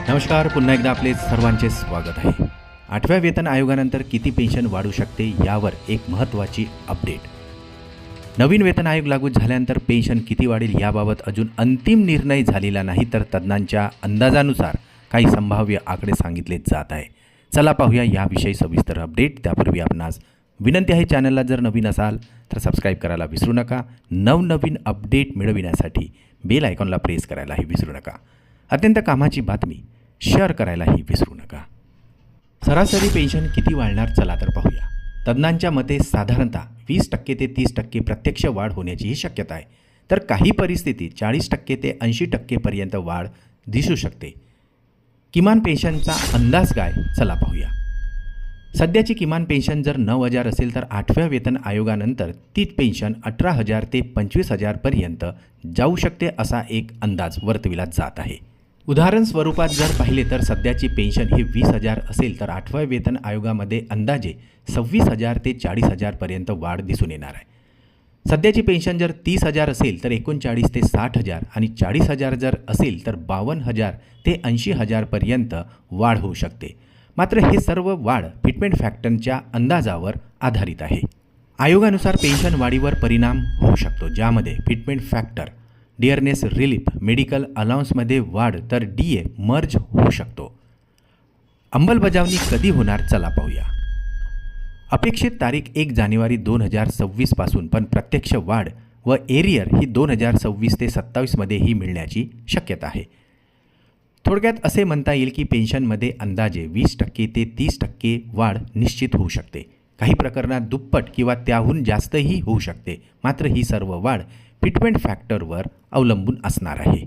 नमस्कार. पुन्हा एकदा आपले सर्वांचे स्वागत आहे. 8व्या वेतन आयोगानंतर किती पेन्शन वाढू शकते यावर एक महत्त्वाची अपडेट. नवीन वेतन आयोग लागू झाल्यानंतर पेन्शन किती वाढेल याबाबत अजून अंतिम निर्णय झालेला नाही, तर तज्ज्ञांच्या अंदाजानुसार काही संभाव्य आकडे सांगितले जात आहे. चला पाहूया याविषयी सविस्तर अपडेट. त्यापूर्वी आपणास विनंती आहे, चॅनलला जर नवीन असाल तर सबस्क्राईब करायला विसरू नका. नवनवीन अपडेट मिळविण्यासाठी बेल आयकॉनला प्रेस करायलाही विसरू नका. अत्यंत कामाची बातमी शेअर करायलाही विसरू नका. सरासरी पेन्शन किती वाढणार चला तर पाहूया. तज्ज्ञांच्या मते साधारणतः 20% ते 30% प्रत्यक्ष वाढ होण्याचीही शक्यता आहे, तर काही परिस्थितीत 40% ते 80% पर्यंत वाढ दिसू शकते. किमान पेन्शनचा अंदाज काय चला पाहूया. सध्याची किमान पेन्शन जर 9,000 असेल तर 8व्या वेतन आयोगानंतर ती पेन्शन 18,000 ते 25,000 पर्यंत जाऊ शकते असा एक अंदाज वर्तविला जात आहे. उदाहरण स्वरूपात जर पाहिले तर सध्याची पेन्शन ही 20,000 असेल तर 8व्या वेतन आयोगामध्ये अंदाजे 26,000 ते 40,000 पर्यंत वाढ दिसून येणार आहे. सध्याची पेन्शन जर 30,000 असेल तर 39 ते 60,000 आणि 40,000 जर असेल तर 52,000 ते 80,000 पर्यंत वाढ होऊ शकते. मात्र हे सर्व वाढ फिटमेंट फॅक्टरच्या अंदाजावर आधारित आहे. आयोगानुसार पेन्शन वाढीवर परिणाम होऊ शकतो, ज्यामध्ये fitment factor, dearness relief, medical अलाउन्समध्ये वाढ तर DA मर्ज होऊ शकतो. अंमलबजावणी कधी होणार चला पाहूया. अपेक्षित तारीख 1 जानेवारी 2026 पासून, पण प्रत्यक्ष वाढ व एरियर ही 2026 ते 27मध्येही मिळण्याची शक्यता आहे. थोडक्यात असे म्हणता येईल की पेन्शनमध्ये अंदाजे 20% ते 30% वाढ निश्चित होऊ शकते. काही प्रकरणात दुप्पट किंवा त्याहून जास्तही होऊ शकते. मात्र ही सर्व वाढ फिटमेंट फॅक्टरवर अवलंबून असणार आहे.